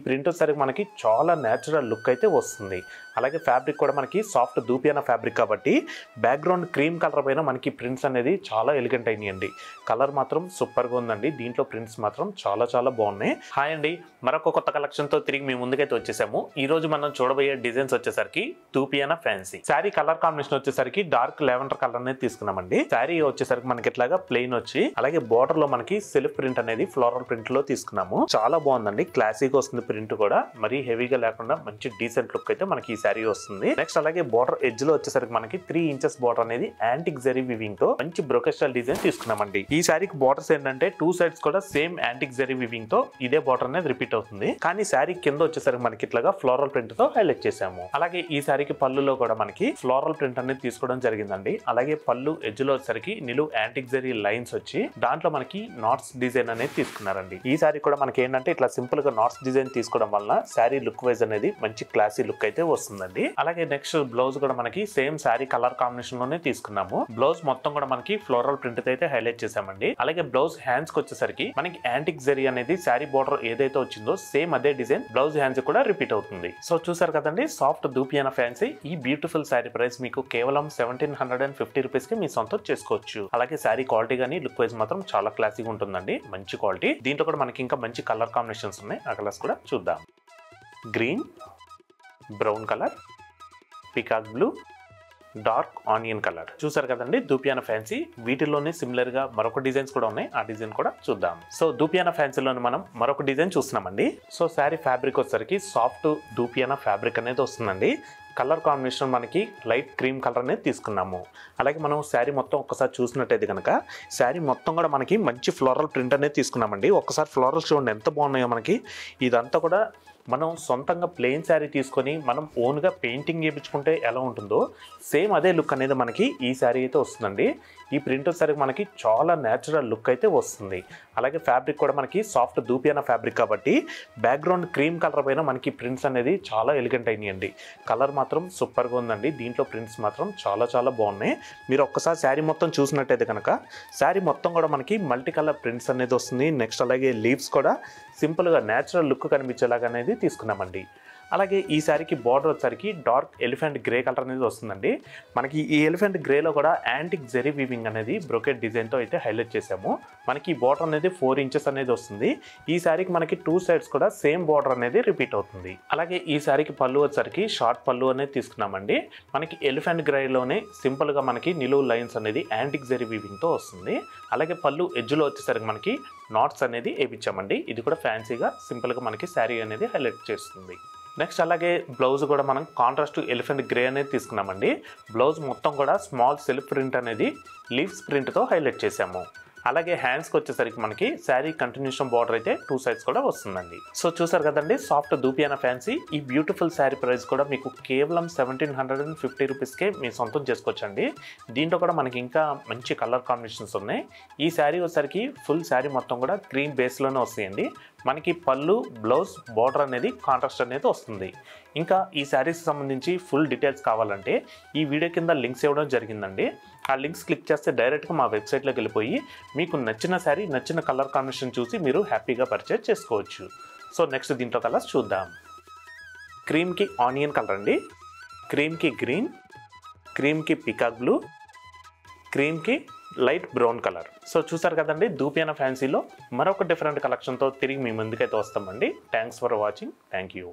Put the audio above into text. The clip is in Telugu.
ప్రింట్ వచ్చేసరికి మనకి చాలా నేచురల్ లుక్ అయితే వస్తుంది. అలాగే ఫ్యాబ్రిక్ కూడా మనకి సాఫ్ట్ దూపియానా ఫ్యాబ్రిక్ కాబట్టి బ్యాక్గ్రౌండ్ క్రీమ్ కలర్ పైన మనకి ప్రింట్స్ అనేది చాలా ఎలిగెంట్ అయినాయండి. కలర్ మాత్రం సూపర్గా ఉందండి. దీంట్లో ప్రింట్స్ మాత్రం చాలా చాలా బాగున్నాయి. హాయ్ అండి, మరొక కొత్త కలెక్షన్తో తిరిగి మీ ముందుకైతే వచ్చేసాము. ఈ రోజు మనం చూడబోయే డిజైన్స్ వచ్చేసరికి దూపియానా ఫ్యాన్సీ శారీ. కలర్ కాంబినేషన్ వచ్చేసరికి డార్క్ లెవెండర్ కలర్ అనేది తీసుకున్నామండి. శారీ వచ్చేసరికి మనకి ఇట్లాగా ప్లెయిన్ వచ్చి అలాగే బోర్డర్ లో మనకి సెల్ఫ్ ప్రింట్ అనేది ఫ్లోరల్ ప్రింట్ లో తీసుకున్నాము. చాలా బాగుందండి, క్లాసిక్ వస్తుంది ప్రింట్ కూడా, మరీ హెవీగా లేకుండా మంచి డీసెంట్ లుక్ అయితే మనకి ఈ శారీ వస్తుంది. నెక్స్ట్ అలాగే బోర్డర్ ఎడ్జ్ లో వచ్చేసరికి మనకి 3 ఇంచెస్ బోర్డర్ అనేది యాంటిక్ జరీ వివింగ్ తో మంచి బ్రోకెట్ స్టైల్ డిజైన్ తీసుకున్నామండి. ఈ శారీకి బోర్డర్స్ ఏంటంటే 2 సైడ్స్ కూడా సేమ్ యాంటిక్ జరీ వివింగ్ తో ఇదే బోర్డర్ అనేది రిపీట్ అవుతుంది. కానీ శారీ కింద వచ్చేసరికి మనకి ఇట్లాగా ఫ్లోరల్ ప్రింట్ తో హైలైట్ చేసాము. అలాగే ఈ శారీకి పళ్ళులో కూడా మనకి ఫ్లోరల్ ప్రింట్ అనేది తీసుకోవడం జరిగిందండి. అలాగే పళ్ళు ఎడ్జ్ లో వచ్చేసరికి నిలువు యాంటిక్ జరీ లైన్స్ వచ్చి దాంట్లో మనకి నాట్స్ డిజైన్ అనేది తీసుకున్నారండి. ఈ శారీ కూడా మనకి ఏంటంటే ఇట్లా సింపుల్ గా నాట్స్ డిజైన్ తీసుకోవడం వల్ల శారీ లుక్ వైజ్ అనేది మంచి క్లాసీ లుక్ అయితే వస్తుందండి. అలాగే నెక్స్ట్ బ్లౌజ్ కూడా మనకి సేమ్ శారీ కలర్ కాంబినేషన్ లోనే తీసుకున్నాము. బ్లౌజ్ మొత్తం కూడా మనకి ఫ్లోరల్ ప్రింట్ అయితే హైలైట్ చేసామండి. అలాగే బ్లౌజ్ హ్యాండ్స్ కి వచ్చేసరికి మనకి యాంటిక్ జరీ అనేది శారీ బోర్డర్ ఏదైతే వచ్చిందో సేమ్ అదే డిజైన్ బ్లౌజ్ హ్యాండ్స్ కూడా రిపీట్ అవుతుంది. సో చూసారు కదండి, సాఫ్ట్ దూపియానా ఫ్యాన్సీ ఈ బ్యూటిఫుల్ శారీ ప్రైస్ మీకు కేవలం 1750 రూపీస్ కి మీ సొంతం చేసుకోవచ్చు. అలాగే శారీ క్వాలిటీ గానీ లుక్ వైజ్ మాత్రం చాలా క్లాసిక్ ఉంటుందండి, మంచి క్వాలిటీ. దీంట్లో కూడా మనకి ఇంకా మంచి కలర్ కాంబినేషన్స్ ఉన్నాయి. ఆ కలర్స్ కూడా చూద్దాం. Green, brown colour, peacock blue, dark onion colour. చూసారు కదండి దూపియానా ఫ్యాన్సీ. వీటిలోనే సిమిలర్ గా మరొక డిజైన్స్ కూడా ఉన్నాయి, ఆ డిజైన్ కూడా చూద్దాం. సో దూపియానా ఫ్యాన్సీలోనే మనం మరొక డిజైన్ చూస్తున్నామండి. సో శారీ ఫ్యాబ్రిక్ వచ్చేసరికి సాఫ్ట్ దూపియానా ఫ్యాబ్రిక్ అనేది వస్తుందండి. కలర్ కాంబినేషన్ మనకి లైట్ క్రీమ్ కలర్ అనేది తీసుకున్నాము. అలాగే మనం శారీ మొత్తం ఒక్కసారి చూసినట్టయితే కనుక శారీ మొత్తం కూడా మనకి మంచి ఫ్లోరల్ ప్రింట్ అనేది తీసుకున్నామండి. ఒక్కసారి ఫ్లోరల్ చూడండి ఎంత బాగున్నాయో మనకి. ఇదంతా కూడా మనం సొంతంగా ప్లెయిన్ శారీ తీసుకొని మనం ఓన్గా పెయింటింగ్ చేయించుకుంటే ఎలా ఉంటుందో సేమ్ అదే లుక్ అనేది మనకి ఈ శారీ అయితే వస్తుందండి. ఈ ప్రింట్ వచ్చేసరికి మనకి చాలా నేచురల్ లుక్ అయితే వస్తుంది. అలాగే ఫ్యాబ్రిక్ కూడా మనకి సాఫ్ట్ దూపియానా ఫ్యాబ్రిక్ కాబట్టి బ్యాక్గ్రౌండ్ క్రీమ్ కలర్ పైన మనకి ప్రింట్స్ అనేది చాలా ఎలిగెంట్ అయినాయండి. కలర్ మాత్రం సూపర్గా ఉందండి. దీంట్లో ప్రింట్స్ మాత్రం చాలా చాలా బాగున్నాయి. మీరు ఒక్కసారి శారీ మొత్తం చూసినట్టయితే కనుక శారీ మొత్తం కూడా మనకి మల్టీ కలర్ ప్రింట్స్ అనేది వస్తుంది. నెక్స్ట్ అలాగే లీవ్స్ కూడా సింపుల్గా నేచురల్ లుక్ కనిపించేలాగా అనేది తీసుకున్నామండి. అలాగే ఈ శారీకి బార్డర్ వచ్చేసరికి డార్క్ ఎలిఫెంట్ గ్రే కలర్ అనేది వస్తుందండి. మనకి ఈ ఎలిఫెంట్ గ్రేలో కూడా యాంటిక్ జెరీ వీవింగ్ అనేది బ్రోకెట్ డిజైన్తో అయితే హైలైట్ చేసాము. మనకి ఈ బార్డర్ అనేది 4 ఇంచెస్ అనేది వస్తుంది. ఈ శారీకి మనకి 2 సైడ్స్ కూడా సేమ్ బార్డర్ అనేది రిపీట్ అవుతుంది. అలాగే ఈ శారీకి పళ్ళు వచ్చేసరికి షార్ట్ పళ్ళు అనేది తీసుకున్నామండి. మనకి ఎలిఫెంట్ గ్రేలోనే సింపుల్గా మనకి నిలువు లైన్స్ అనేది యాంటిక్ జెరీ వీవింగ్తో వస్తుంది. అలాగే పళ్ళు ఎడ్జ్లో వచ్చేసరికి మనకి నాట్స్ అనేది వేయించామండి. ఇది కూడా ఫ్యాన్సీగా సింపుల్గా మనకి శారీ అనేది హైలైట్ చేస్తుంది. నెక్స్ట్ అలాగే బ్లౌజ్ కూడా మనం కాంట్రాస్ట్ ఎలిఫెంట్ గ్రే అనేది తీసుకున్నామండి. బ్లౌజ్ మొత్తం కూడా స్మాల్ సెల్ఫ్ ప్రింట్ అనేది లీవ్స్ ప్రింట్తో హైలైట్ చేసాము. అలాగే హ్యాండ్స్కి వచ్చేసరికి మనకి శారీ కంటిన్యూషన్ బార్డర్ అయితే 2 సైడ్స్ కూడా వస్తుందండి. సో చూసారు కదండి సాఫ్ట్ దూపియానా ఫ్యాన్సీ ఈ బ్యూటిఫుల్ శారీ ప్రైస్ కూడా మీకు కేవలం 1750 రూపీస్కే మీ సొంతం చేసుకోవచ్చండి. దీంట్లో కూడా మనకి ఇంకా మంచి కలర్ కాంబినేషన్స్ ఉన్నాయి. ఈ శారీ వచ్చేసరికి ఫుల్ శారీ మొత్తం కూడా క్రీమ్ బేస్లోనే వస్తాయండి. మనకి పళ్ళు, బ్లౌజ్, బార్డర్ అనేది కాంట్రాస్ట్ అనేది వస్తుంది. ఇంకా ఈ శారీస్ సంబంధించి ఫుల్ డీటెయిల్స్ కావాలంటే ఈ వీడియో కింద లింక్స్ ఇవ్వడం జరిగిందండి. ఆ లింక్స్ క్లిక్ చేస్తే డైరెక్ట్గా మా వెబ్సైట్లోకి వెళ్ళిపోయి మీకు నచ్చిన శారీ నచ్చిన కలర్ కాంబినేషన్ చూసి మీరు హ్యాపీగా పర్చేజ్ చేసుకోవచ్చు. సో నెక్స్ట్ దీంట్లో కలర్స్ చూద్దాం. క్రీమ్కి ఆనియన్ కలర్ అండి, క్రీమ్కి గ్రీన్, క్రీమ్కి పికాక్ బ్లూ, క్రీమ్కి లైట్ బ్రౌన్ కలర్. సో చూసారు కదండి దూపియానా ఫ్యాన్సీలో మరొక డిఫరెంట్ కలెక్షన్తో తిరిగి మీ ముందుకైతే వస్తామండి. Thanks for watching. Thank you.